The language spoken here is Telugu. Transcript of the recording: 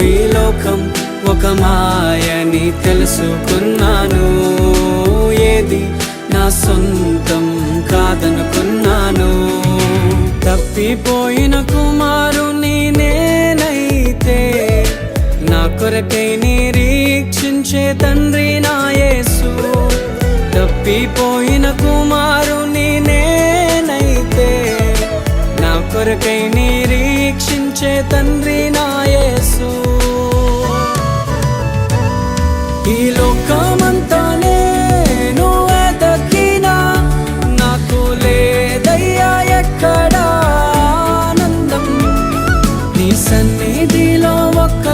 ఈ లోకం ఒక మాయని తెలుసుకున్నాను. ఏది నా సొంతం కాదనుకున్నాను. తప్పిపోయిన కుమారుని నేనైతే నా కొరకై నిరీక్షించే తండ్రి నా యేసు. తప్పిపోయిన కుమారుని నేనైతే నా కొరకై నిరీక్షించే తండ్రి నా యేసు. ఈ లోకమంతా నేను వెతకినా నాకు లేదయ్యా ఎక్కడా ఆనందం. నీ సన్నిధిలో ఒక్క